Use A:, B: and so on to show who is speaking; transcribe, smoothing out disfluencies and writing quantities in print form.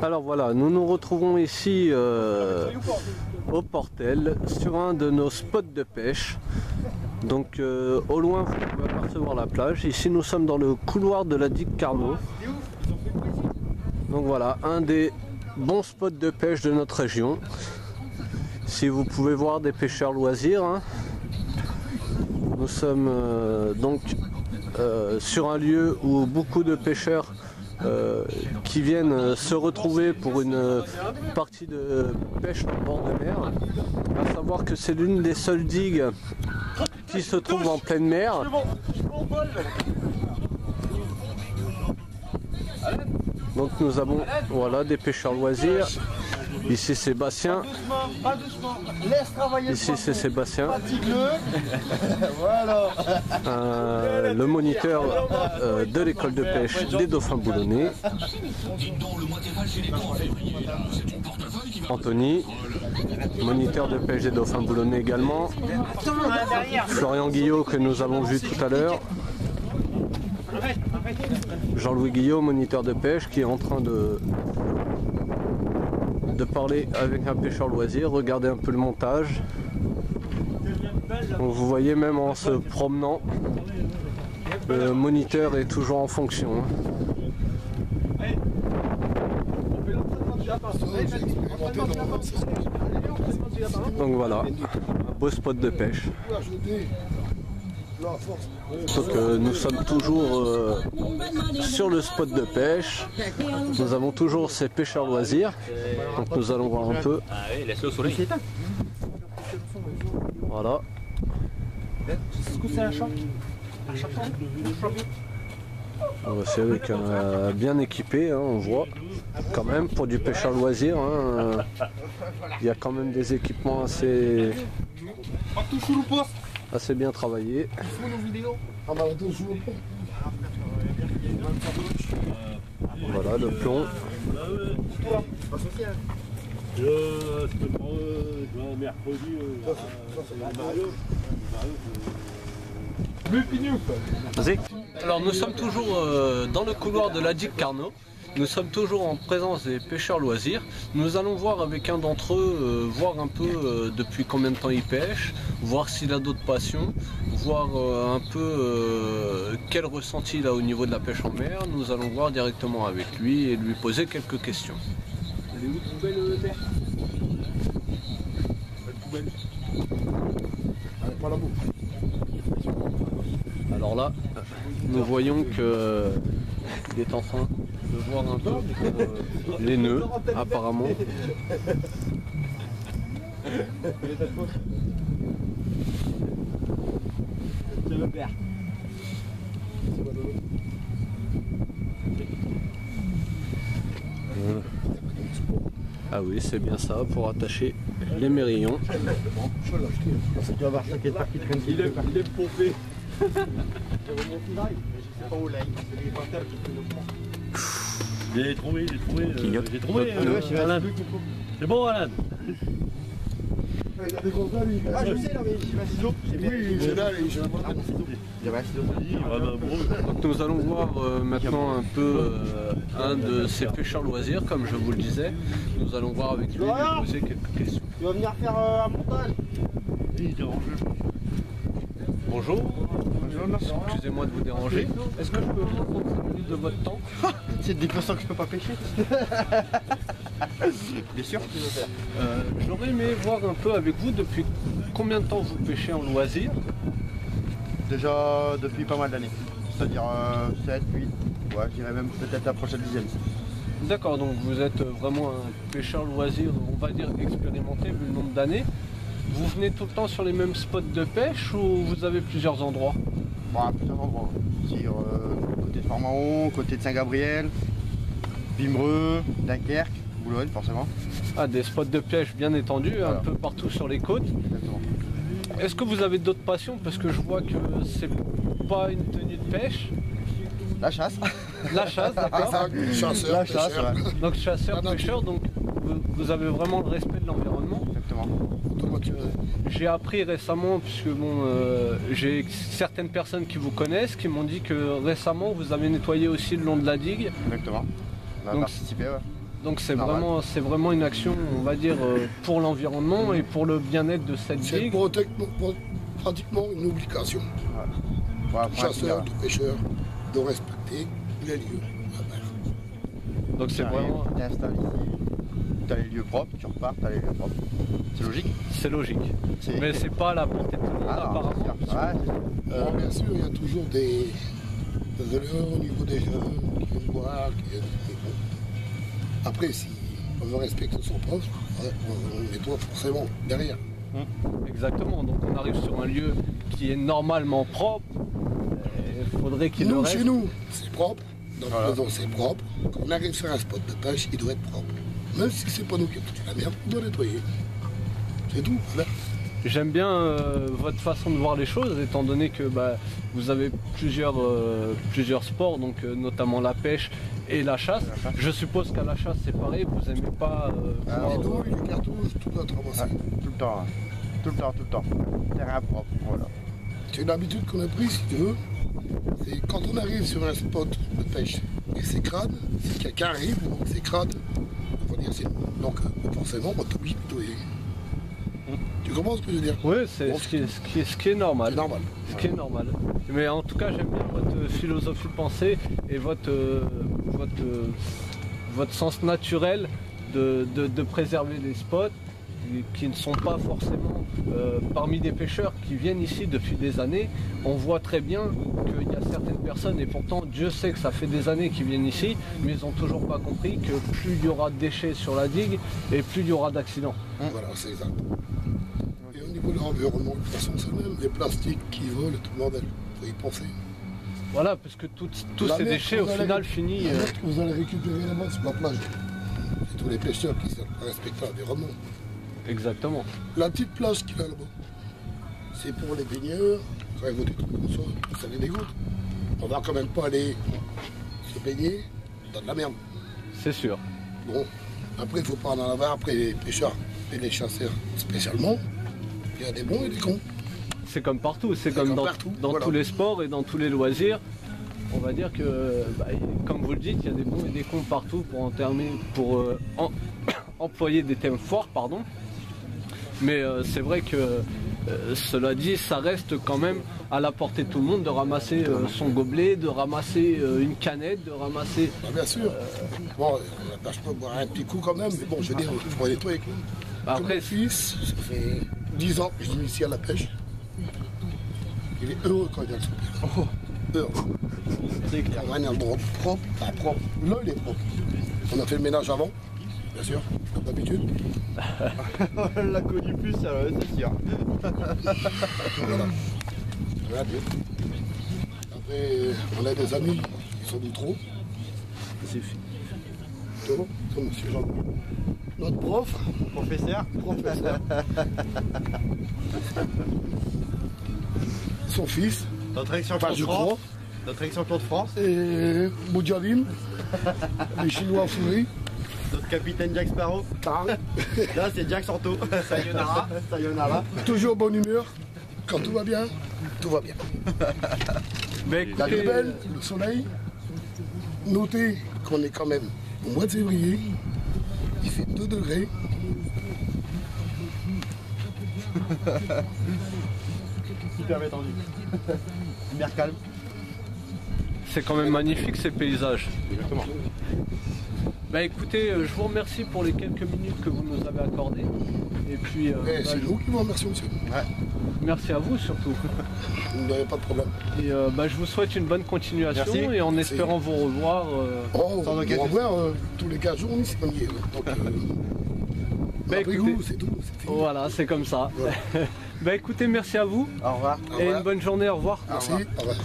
A: Alors voilà, nous nous retrouvons ici au Portel sur un de nos spots de pêche. Donc au loin vous pouvez apercevoir la plage. Ici nous sommes dans le couloir de la digue Carnot. Donc voilà, un des bons spots de pêche de notre région. Si vous pouvez voir des pêcheurs loisirs, hein. Nous sommes donc sur un lieu où beaucoup de pêcheurs qui viennent se retrouver pour une partie de pêche en bord de mer. À savoir que c'est l'une des seules digues qui se trouve en pleine mer. Donc nous avons voilà des pêcheurs loisirs. Ici Sébastien. Ici c'est Sébastien. Le moniteur de l'école de pêche des dauphins boulonnais. Anthony, moniteur de pêche des dauphins boulonnais également. Florian Guillot que nous avons vu tout à l'heure. Jean-Louis Guillot, moniteur de pêche, qui est en train de parler avec un pêcheur loisir. Regardez un peu le montage. Donc vous voyez, même en se promenant, le moniteur est toujours en fonction. Donc voilà, un beau spot de pêche. Donc nous sommes toujours sur le spot de pêche. Nous avons toujours ces pêcheurs loisirs. Donc nous allons voir un peu. Voilà. C'est avec un bien équipé, hein, on voit. Quand même pour du pêcheur loisir, hein, il y a quand même des équipements assez bien travaillés. Voilà le plomb. Alors nous sommes toujours dans le couloir de la digue Carnot. Nous sommes toujours en présence des pêcheurs loisirs. Nous allons voir avec un d'entre eux, voir un peu depuis combien de temps il pêche, voir s'il a d'autres passions, voir un peu quel ressenti il a au niveau de la pêche en mer. Nous allons voir directement avec lui et lui poser quelques questions. Elle est où ton poubelle, pêche? Poubelle. Pas là-bas. Alors là, nous voyons que il est en train de voir un peu les nœuds, apparemment. Ah oui, c'est bien ça, pour attacher les mérillons.
B: Il est pompé. J'ai trouvé. C'est bon, Alan.
C: Il a des contrats, lui. Ah, je sais, là, mais j'ai ma ciseau. Oui, c'est là,
A: donc nous allons voir maintenant un peu un de ces pêcheurs loisirs, comme je vous le disais. Nous allons voir avec lui, lui poser quelques questions.
C: Tu vas venir faire un montage?
B: Oui,
A: Bonjour. Excusez-moi de vous déranger. Est-ce que je peux prendre 5 minutes de votre temps?
C: C'est des personnes que je peux pas pêcher. Bien sûr.
A: J'aurais aimé voir un peu avec vous depuis combien de temps vous pêchez en loisir?
C: Déjà depuis pas mal d'années. C'est-à-dire 7, 8, ouais, je dirais même peut-être la prochaine dizaine.
A: D'accord, donc vous êtes vraiment un pêcheur loisir, on va dire expérimenté vu le nombre d'années. Vous venez tout le temps sur les mêmes spots de pêche ou vous avez plusieurs endroits?
C: Plusieurs endroits. Sur côté de Fort-Mahon, côté de Saint-Gabriel, Vimereux, Dunkerque, Boulogne forcément.
A: Ah, des spots de pêche bien étendus, voilà. Un peu partout sur les côtes.
C: Exactement.
A: Est-ce que vous avez d'autres passions? Parce que je vois que c'est pas une tenue de pêche.
C: La chasse.
A: La chasse, d'accord.
C: Chasseur, la chasse, ouais.
A: Donc chasseur, pêcheur, donc vous avez vraiment le respect de l'environnement.
C: Exactement.
A: J'ai appris récemment, puisque bon, j'ai certaines personnes qui vous connaissent, qui m'ont dit que récemment vous avez nettoyé aussi le long de la digue.
C: Exactement. On a participé, ouais.
A: Donc c'est
C: Normal.
A: vraiment une action, on va dire, pour l'environnement et pour le bien-être de cette
D: C'est
A: digue.
D: pratiquement une obligation.
C: Voilà,
D: Chasseurs, de pêcheurs, de respecter les lieux. à mer.
A: Donc c'est vraiment,
C: Tu t'installes ici, tu as les lieux propres, tu repars, tu as les lieux propres. C'est logique.
A: c'est logique. Mais c'est pas à la portée de tout le monde
C: Ah, non,
A: apparemment.
C: c'est sûr. Ouais, c'est sûr.
D: Bon, bien sûr, il y a toujours des erreurs au niveau des jeunes qui viennent boire, qui viennent. Mais bon. Après, si on veut respecter son poste, on nettoie forcément derrière.
A: Exactement, donc on arrive sur un lieu qui est normalement propre. Il faudrait qu'il le
D: Nous,
A: reste.
D: chez nous, c'est propre. Dans
C: Voilà.
D: la maison, c'est propre. Quand on arrive sur un spot de pêche, il doit être propre. Même si c'est pas nous qui avons foutu la merde, on doit nettoyer. C'est tout. Voilà.
A: J'aime bien votre façon de voir les choses, étant donné que vous avez plusieurs sports, donc notamment la pêche et la chasse. Je suppose qu'à la chasse c'est pareil, vous n'aimez pas voir-
D: Les douilles, les cartouches, tout doit être ramassé.
C: Ouais, tout le temps. Tout le temps, tout le temps. Terrain propre, voilà.
D: C'est une habitude qu'on a prise, si tu veux. C'est quand on arrive sur un spot de pêche et c'est crade, si quelqu'un arrive, c'est crade, on va dire c'est nous. Donc forcément, on t'oblige de nettoyer. Tu comprends ce que je veux dire?
A: Oui, c'est
D: Bon,
A: ce qui est normal.
D: C'est normal.
A: Ce qui est normal. Mais en tout cas, j'aime bien votre philosophie de pensée et votre sens naturel de préserver les spots qui ne sont pas forcément parmi des pêcheurs qui viennent ici depuis des années. On voit très bien qu'il y a certaines personnes, et pourtant Dieu sait que ça fait des années qu'ils viennent ici, mais ils n'ont toujours pas compris que plus il y aura de déchets sur la digue et plus il y aura d'accidents.
D: Voilà, c'est exact. Et au niveau de l'environnement, de toute façon, c'est le même. Les plastiques qui volent, tout le bordel. Faut y penser.
A: Voilà, parce que tous
D: La
A: ces
D: mer,
A: déchets au
D: vous allez-
A: final finissent...
D: la mer que vous allez récupérer là-bas sur la plage. C'est tous les pêcheurs qui savent pas respecter l'environnement.
A: Exactement.
D: La petite plage qu'il y a là-bas, c'est pour les baigneurs, quand ils vont des trucs comme ça les dégoûte. On va quand même pas aller se baigner dans de la merde.
A: C'est sûr.
D: Bon, après il faut pas en avoir, après les pêcheurs et les chasseurs spécialement, il y a des bons et des cons.
A: C'est comme partout, c'est comme
D: comme
A: dans,
D: partout,
A: dans
D: voilà.
A: tous les sports et dans tous les loisirs. On va dire que, comme vous le dites, il y a des bons et des cons partout pour employer des thèmes forts, pardon. Mais c'est vrai que, cela dit, ça reste quand même à la portée de tout le monde de ramasser son gobelet, de ramasser une canette, de ramasser...
D: Bah, bien sûr. Bon, je peux boire un petit coup quand même, mais bon, je veux dire, il faut nettoyer.
A: Après,
D: Mon fils, ça fait 10 ans que je suis ici à la pêche. Il est heureux quand il vient de souper. Heureux.
A: c'est clair.
D: On a un endroit propre, enfin propre. Là, il est propre. On a fait le ménage avant, bien sûr, comme d'habitude.
C: On l'a connu plus, c'est sûr.
D: Voilà. Voilà, bien. Après, on a des amis qui sont du trop.
A: C'est fini.
D: Comme M. Jean. Notre prof,
C: Professeur.
D: professeur. Son fils,
C: Notre élection
D: enfin
C: Claude
D: je
C: France.
D: crois,
C: Notre élection Claude France.
D: et Moudjavim, les Chinois fourris,
C: Notre capitaine Jack Sparrow.
D: Tang,
C: Là, c'est Jack Santo. Sayonara. Sayonara.
D: toujours bonne humeur. Quand tout va bien, tout va bien.
A: Mais
D: La
A: écoutez,
D: vie belle, le soleil. Notez qu'on est quand même au mois de février. Il fait 2 degrés.
C: Super détendu. Mer calme.
A: c'est quand même magnifique ces paysages.
C: Exactement.
A: Écoutez, je vous remercie pour les quelques minutes que vous nous avez accordées. Et puis,
D: Et c'est nous qui vous remercions, monsieur.
A: merci à vous surtout.
D: Vous n'avez pas de problème.
A: Et je vous souhaite une bonne continuation
C: Merci.
A: et en
D: Merci.
A: espérant vous revoir.
D: Oh,
C: Sans
D: on
C: aucun
D: va
C: souci.
D: voir tous les 15 jours, on y est. Donc, après
A: écoutez-
D: vous, c'est tout. C'est fini.
A: Voilà, c'est comme ça.
D: Voilà.
A: Écoutez, merci à vous
C: Au revoir.
D: Au
A: et
D: revoir.
A: une bonne journée, au revoir.
D: Merci. Au revoir.